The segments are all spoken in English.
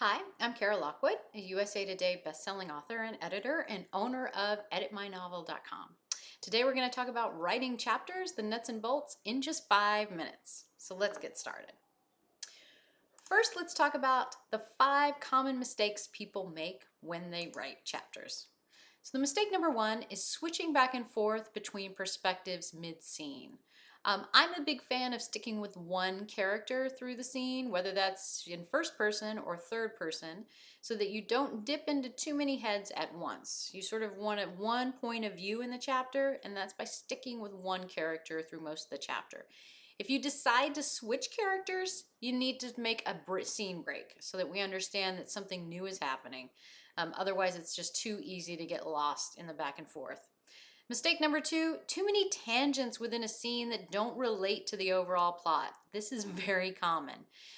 Hi, I'm Cara Lockwood, a USA Today bestselling author and editor and owner of editmynovel.com. Today we're going to talk about writing chapters, the nuts and bolts, in just 5 minutes. So let's get started. First, let's talk about the 5 common mistakes people make when they write chapters. So the mistake number 1 is switching back and forth between perspectives mid-scene. I'm a big fan of sticking with one character through the scene, whether that's in first person or third person, so that you don't dip into too many heads at once. You sort of want one point of view in the chapter, and that's by sticking with one character through most of the chapter. If you decide to switch characters, you need to make a scene break so that we understand that something new is happening. Otherwise, it's just too easy to get lost in the back and forth. Mistake number 2, too many tangents within a scene that don't relate to the overall plot. This is very common.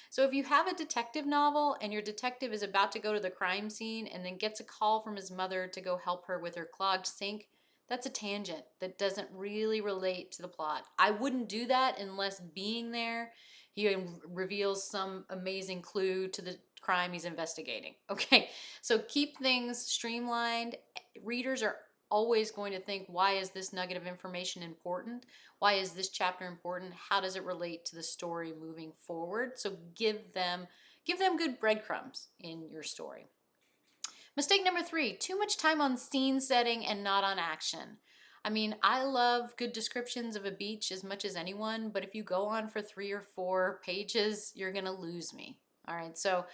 So if you have a detective novel and your detective is about to go to the crime scene and then gets a call from his mother to go help her with her clogged sink, that's a tangent that doesn't really relate to the plot. I wouldn't do that unless being there, he reveals some amazing clue to the crime he's investigating. Okay, so keep things streamlined. Readers are always going to think, why is this nugget of information important? Why is this chapter important? How does it relate to the story moving forward? So give them good breadcrumbs in your story. Mistake number 3, too much time on scene setting and not on action. I mean, I love good descriptions of a beach as much as anyone, but if you go on for 3 or 4 pages, you're gonna lose me. All right, so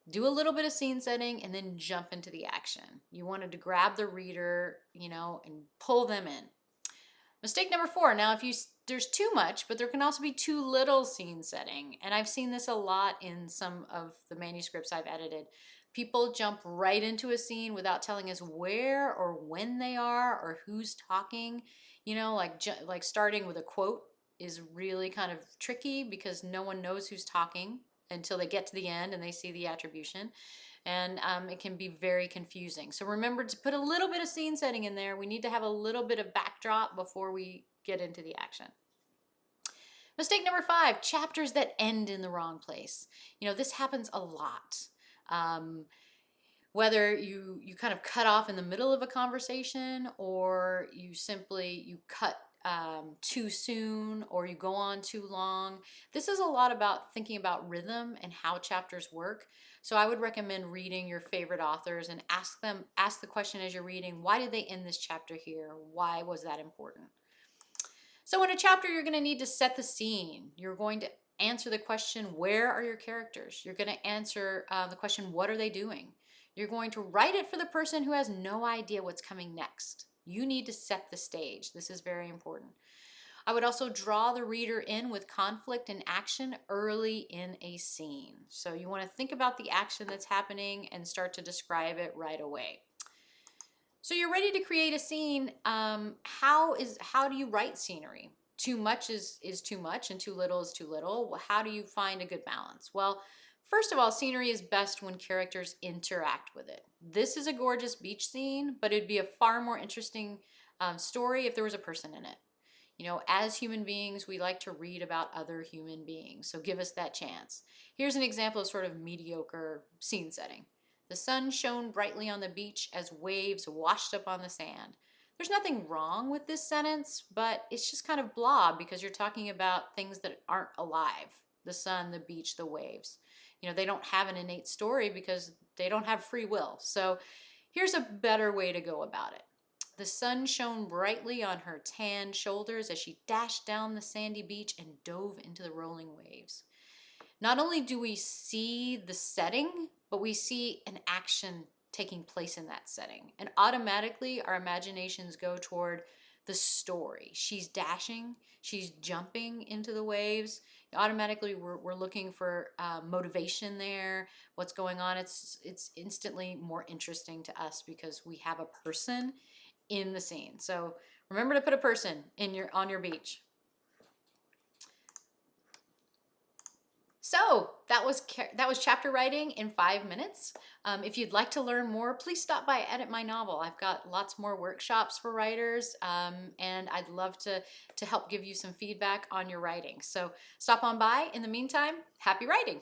do a little bit of scene setting and then jump into the action. You wanted to grab the reader, and pull them in. Mistake number 4. Now, there's too much, but there can also be too little scene setting. And I've seen this a lot in some of the manuscripts I've edited. People jump right into a scene without telling us where or when they are or who's talking. Like starting with a quote is really kind of tricky because no one knows who's talking until they get to the end and they see the attribution. And it can be very confusing. So remember to put a little bit of scene setting in there. We need to have a little bit of backdrop before we get into the action. Mistake number 5, chapters that end in the wrong place. This happens a lot. Whether you kind of cut off in the middle of a conversation, or you cut too soon, or you go on too long. This is a lot about thinking about rhythm and how chapters work. So I would recommend reading your favorite authors and ask the question as you're reading, why did they end this chapter here? Why was that important? So in a chapter, you're going to need to set the scene. You're going to answer the question, where are your characters? You're going to answer the question, what are they doing? You're going to write it for the person who has no idea what's coming next. You need to set the stage. This is very important. I would also draw the reader in with conflict and action early in a scene. So you want to think about the action that's happening and start to describe it right away. So you're ready to create a scene. How do you write scenery? Too much is too much and too little is too little. Well, how do you find a good balance? Well, first of all, scenery is best when characters interact with it. This is a gorgeous beach scene, but it'd be a far more interesting story if there was a person in it. As human beings, we like to read about other human beings, so give us that chance. Here's an example of sort of mediocre scene setting. The sun shone brightly on the beach as waves washed up on the sand. There's nothing wrong with this sentence, but it's just kind of blah because you're talking about things that aren't alive. The sun, the beach, the waves. They don't have an innate story because they don't have free will. So here's a better way to go about it. The sun shone brightly on her tanned shoulders as she dashed down the sandy beach and dove into the rolling waves. Not only do we see the setting, but we see an action taking place in that setting. And automatically our imaginations go toward the story. She's dashing, she's jumping into the waves. Automatically we're looking for motivation there, what's going on. It's instantly more interesting to us because we have a person in the scene. So remember to put a person on your beach. So that was chapter writing in 5 minutes. If you'd like to learn more, please stop by Edit My Novel. I've got lots more workshops for writers, and I'd love to help give you some feedback on your writing. So stop on by. In the meantime, happy writing.